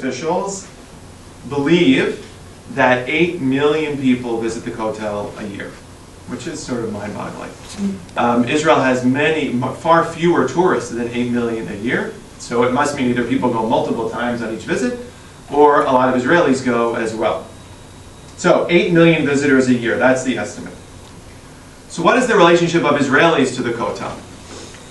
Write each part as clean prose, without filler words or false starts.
officials believe that 8 million people visit the Kotel a year, which is sort of mind-boggling. Israel has far fewer tourists than 8 million a year, so it must mean either people go multiple times on each visit, or a lot of Israelis go as well. So 8 million visitors a year, that's the estimate. So what is the relationship of Israelis to the Kotel?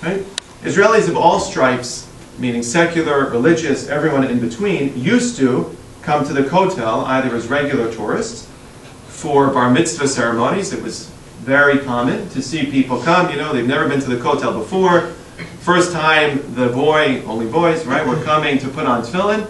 Right? Israelis of all stripes, meaning secular, religious, everyone in between, used to come to the Kotel either as regular tourists for bar mitzvah ceremonies. It was very common to see people come, you know, they've never been to the Kotel before. First time the boy, only boys, right, were coming to put on tefillin,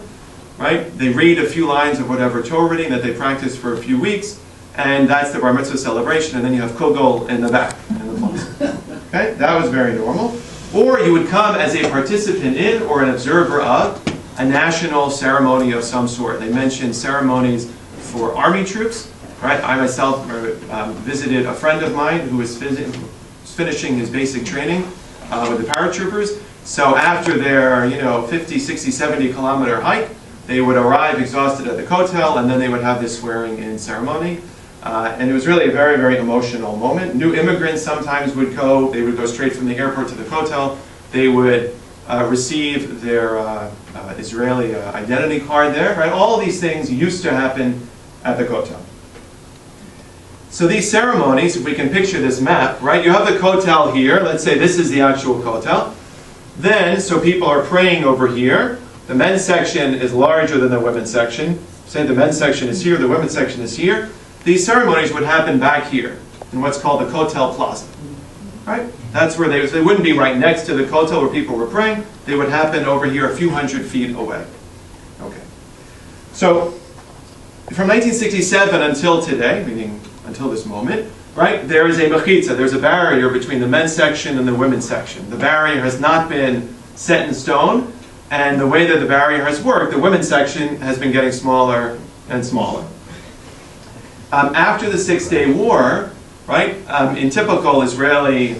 right? They read a few lines of whatever Torah reading that they practice for a few weeks, and that's the bar mitzvah celebration, and then you have kugel in the back, in the plaza. Okay, that was very normal. Or you would come as a participant in or an observer of a national ceremony of some sort. They mentioned ceremonies for army troops. Right? I myself visited a friend of mine who was finishing his basic training with the paratroopers. So after their 50, 60, 70 kilometer hike, they would arrive exhausted at the Kotel, and then they would have this swearing in ceremony. And it was really a very, very emotional moment. New immigrants sometimes would go, they would go straight from the airport to the Kotel. They would receive their Israeli identity card there. Right? All these things used to happen at the Kotel. So these ceremonies, if we can picture this map, right? You have the Kotel here. Let's say this is the actual Kotel. Then, so people are praying over here. The men's section is larger than the women's section. Say the men's section is here, the women's section is here. These ceremonies would happen back here in what's called the Kotel Plaza. Right? That's where they wouldn't be right next to the Kotel where people were praying. They would happen over here a few hundred feet away. Okay. So, from 1967 until today, meaning until this moment, right, there is a mechitza, there's a barrier between the men's section and the women's section. The barrier has not been set in stone, and the way that the barrier has worked, the women's section has been getting smaller and smaller. After the Six-Day War, right, in typical Israeli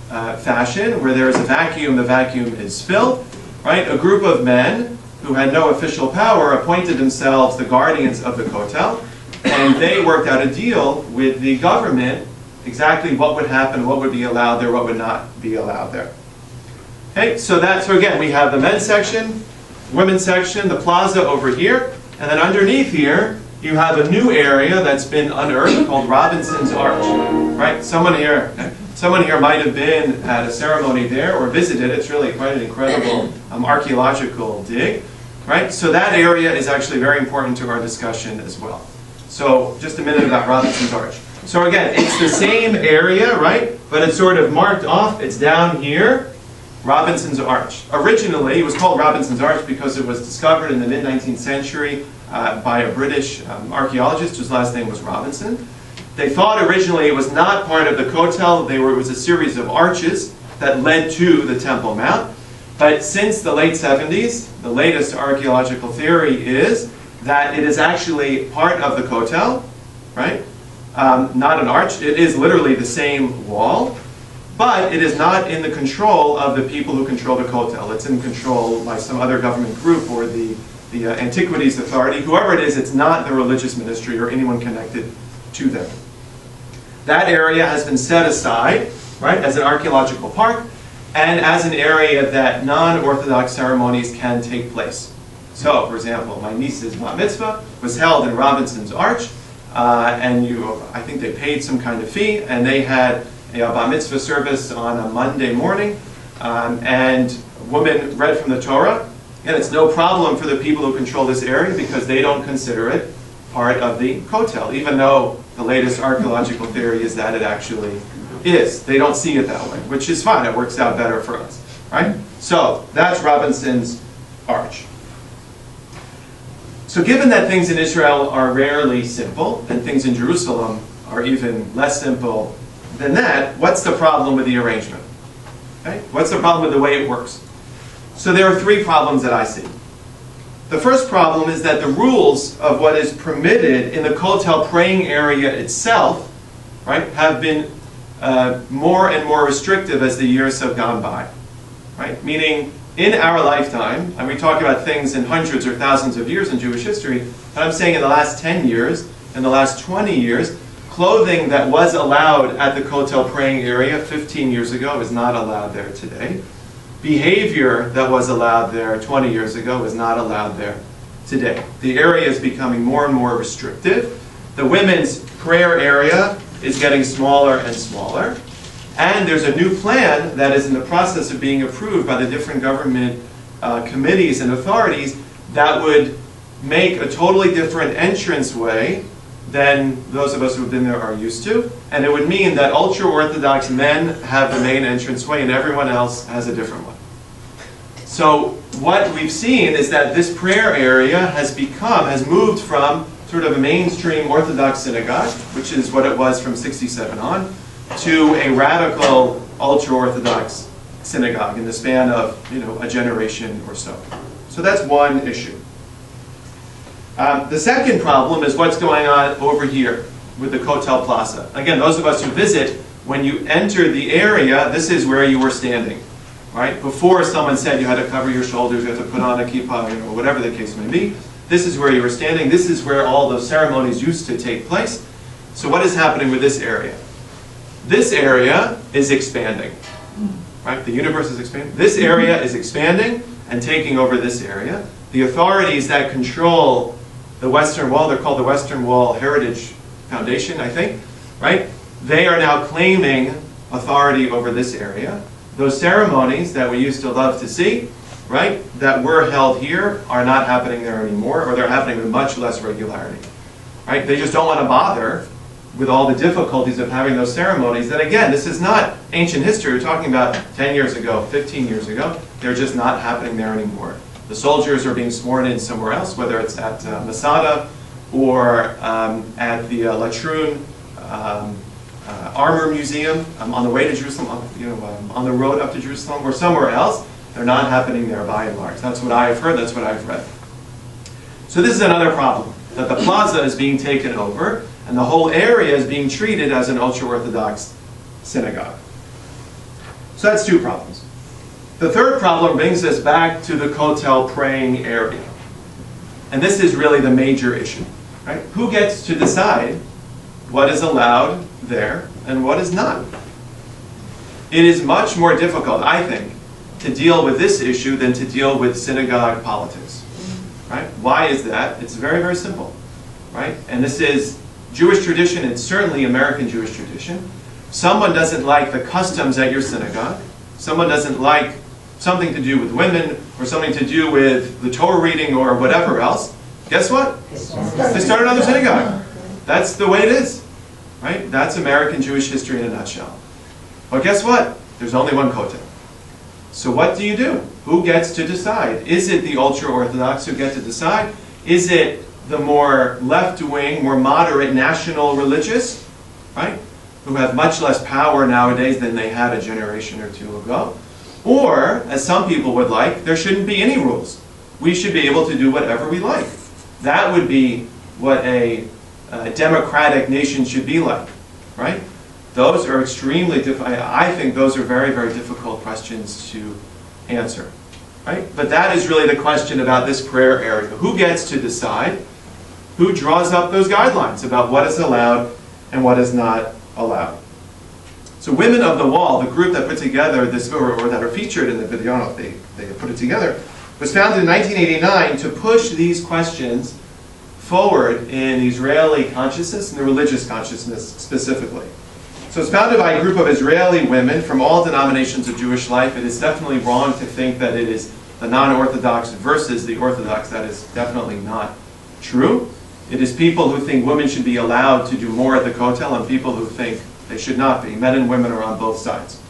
fashion, where there is a vacuum, the vacuum is filled, right, a group of men who had no official power appointed themselves the guardians of the Kotel, and they worked out a deal with the government exactly what would happen, what would be allowed there, what would not be allowed there. Okay, so again, we have the men's section, women's section, the plaza over here, and then underneath here, you have a new area that's been unearthed called Robinson's Arch. Right? Someone here might have been at a ceremony there or visited. It's really quite an incredible archaeological dig. Right? So that area is actually very important to our discussion as well. So just a minute about Robinson's Arch. So again, it's the same area, right? But it's sort of marked off. It's down here, Robinson's Arch. Originally, it was called Robinson's Arch because it was discovered in the mid-19th century by a British archaeologist whose last name was Robinson. They thought originally it was not part of the Kotel. It was a series of arches that led to the Temple Mount. But since the late 70s, the latest archaeological theory is that it is actually part of the Kotel, right? Not an arch. It is literally the same wall, but it is not in the control of the people who control the Kotel. It's in control by some other government group or the Antiquities Authority. Whoever it is, it's not the religious ministry or anyone connected to them. That area has been set aside, right, as an archaeological park and as an area that non-Orthodox ceremonies can take place. So, for example, my niece's bat mitzvah was held in Robinson's Arch, and I think they paid some kind of fee, and they had a bat mitzvah service on a Monday morning, and a woman read from the Torah, and it's no problem for the people who control this area because they don't consider it part of the Kotel, even though the latest archaeological theory is that it actually is. They don't see it that way, which is fine. It works out better for us, right? So that's Robinson's Arch. So given that things in Israel are rarely simple, and things in Jerusalem are even less simple than that, what's the problem with the arrangement? Okay? What's the problem with the way it works? So there are three problems that I see. The first problem is that the rules of what is permitted in the Kotel praying area itself, right, have been more and more restrictive as the years have gone by. Right? Meaning, in our lifetime, and we talk about things in hundreds or thousands of years in Jewish history, but I'm saying in the last 10 years, in the last 20 years, clothing that was allowed at the Kotel praying area 15 years ago is not allowed there today. Behavior that was allowed there 20 years ago is not allowed there today. The area is becoming more and more restrictive. The women's prayer area is getting smaller and smaller. And there's a new plan that is in the process of being approved by the different government committees and authorities that would make a totally different entranceway than those of us who have been there are used to. And it would mean that ultra-Orthodox men have the main entranceway and everyone else has a different one. So what we've seen is that this prayer area has moved from sort of a mainstream Orthodox synagogue, which is what it was from 67 on, to a radical ultra-Orthodox synagogue in the span of a generation or so. So that's one issue. The second problem is what's going on over here with the Kotel Plaza. Again, those of us who visit, when you enter the area, this is where you were standing. Right? Before someone said you had to cover your shoulders, you had to put on a kippah, whatever the case may be. This is where you were standing. This is where all those ceremonies used to take place. So what is happening with this area? This area is expanding. Right? The universe is expanding. This area is expanding and taking over this area. The authorities that control the Western Wall, they're called the Western Wall Heritage Foundation, I think, right? They are now claiming authority over this area. Those ceremonies that we used to love to see, right, that were held here are not happening there anymore, or they're happening with much less regularity. Right? They just don't want to bother with all the difficulties of having those ceremonies. That again, this is not ancient history. We're talking about 10 years ago, 15 years ago. They're just not happening there anymore. The soldiers are being sworn in somewhere else, whether it's at Masada or at the Latrun Armor Museum on the way to Jerusalem, on the road up to Jerusalem, or somewhere else. They're not happening there by and large. That's what I've heard, that's what I've read. So this is another problem, that the plaza is being taken over, and the whole area is being treated as an ultra-Orthodox synagogue. So that's two problems. The third problem brings us back to the Kotel praying area. And this is really the major issue. Right? Who gets to decide what is allowed there and what is not? It is much more difficult, I think, to deal with this issue than to deal with synagogue politics. Right? Why is that? It's very, very simple. Right? And this is Jewish tradition, and certainly American Jewish tradition. Someone doesn't like the customs at your synagogue. Someone doesn't like something to do with women or something to do with the Torah reading or whatever else. Guess what? They start another synagogue. That's the way it is. Right? That's American Jewish history in a nutshell. But guess what? There's only one kotel. So what do you do? Who gets to decide? Is it the ultra-Orthodox who get to decide? Is it the more left-wing, more moderate national religious, right, who have much less power nowadays than they had a generation or two ago? Or, as some people would like, there shouldn't be any rules. We should be able to do whatever we like. That would be what a democratic nation should be like, right? Those are extremely difficult. I think those are very, very difficult questions to answer, right? But that is really the question about this prayer area. Who gets to decide? Who draws up those guidelines about what is allowed and what is not allowed? So Women of the Wall, the group that put together this, or that are featured in the video, they put it together, was founded in 1989 to push these questions forward in Israeli consciousness and the religious consciousness specifically. So it's founded by a group of Israeli women from all denominations of Jewish life. It is definitely wrong to think that it is the non-Orthodox versus the Orthodox. That is definitely not true. It is people who think women should be allowed to do more at the Kotel and people who think they should not be. Men and women are on both sides.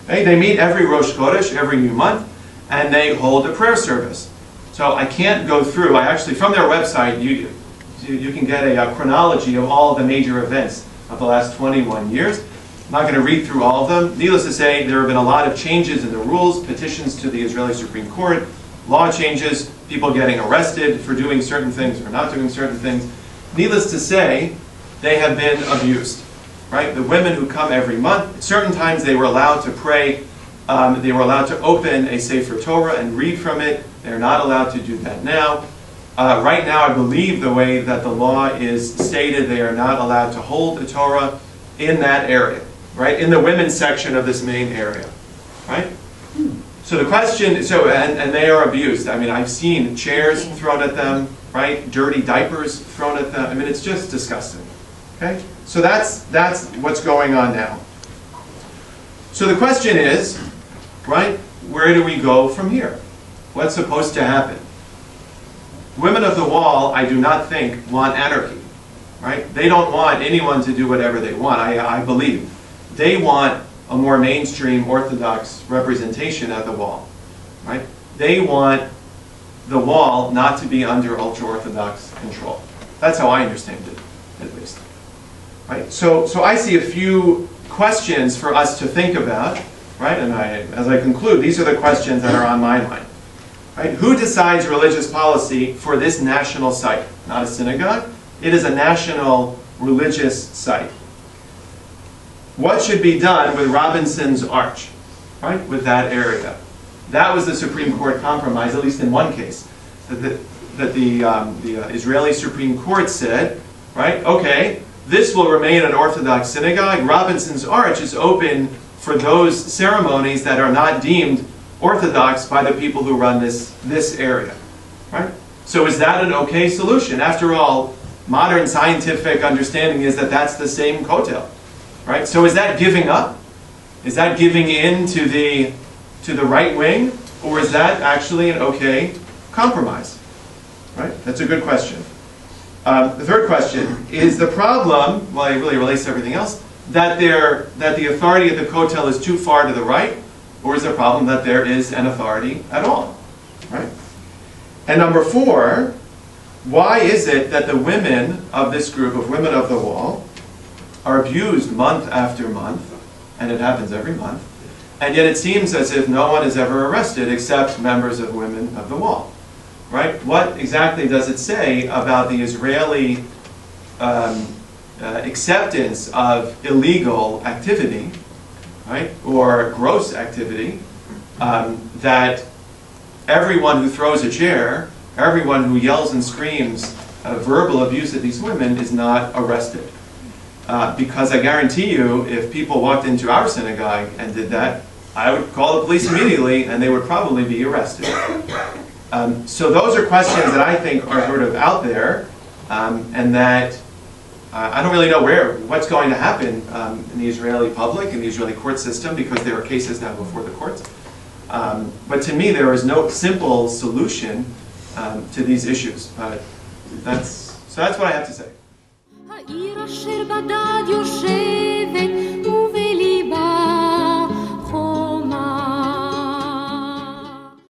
Okay? They meet every Rosh Chodesh, every new month, and they hold a prayer service. So I can't go through. I actually, from their website, you can get a chronology of all the major events of the last 21 years. I'm not going to read through all of them. Needless to say, there have been a lot of changes in the rules, petitions to the Israeli Supreme Court, law changes, people getting arrested for doing certain things or not doing certain things. Needless to say, they have been abused. Right? The women who come every month, at certain times they were allowed to pray They were allowed to open a Sefer Torah and read from it. They're not allowed to do that now. Right now, I believe the way that the law is stated, they are not allowed to hold a Torah in that area, right? In the women's section of this main area, right? So the question, and they are abused. I mean, I've seen chairs thrown at them, right? Dirty diapers thrown at them. I mean, it's just disgusting, okay? So that's what's going on now. So the question is, right, where do we go from here? What's supposed to happen? Women of the Wall, I do not think, want anarchy, right? They don't want anyone to do whatever they want, I believe. They want a more mainstream Orthodox representation at the Wall, right? They want the Wall not to be under ultra-Orthodox control. That's how I understand it, at least. Right? So I see a few questions for us to think about, right? And as I conclude, these are the questions that are on my mind. Right? Who decides religious policy for this national site? Not a synagogue. It is a national religious site. What should be done with Robinson's Arch, right? With that area? That was the Supreme Court compromise, at least in one case, that the Israeli Supreme Court said, right? Okay, this will remain an Orthodox synagogue. Robinson's Arch is open for those ceremonies that are not deemed Orthodox by the people who run this area, right? So is that an okay solution? After all, modern scientific understanding is that that's the same kotel, right? So is that giving up? Is that giving in to the right wing, or is that actually an okay compromise? Right? That's a good question. The third question is the problem. Well, it really relates to everything else. That the authority of the kotel is too far to the right, or is the problem that there is an authority at all? Right? And number four, why is it that the women of this group of Women of the Wall are abused month after month, and it happens every month, and yet it seems as if no one is ever arrested except members of Women of the Wall? Right? What exactly does it say about the Israeli acceptance of illegal activity, right, or gross activity, that everyone who throws a chair, everyone who yells and screams verbal abuse at these women is not arrested? Because I guarantee you, if people walked into our synagogue and did that, I would call the police immediately and they would probably be arrested. So those are questions that I think are sort of out there, and that I don't really know what's going to happen in the Israeli public, in the Israeli court system, because there are cases now before the courts. But to me, there is no simple solution to these issues. But that's what I have to say.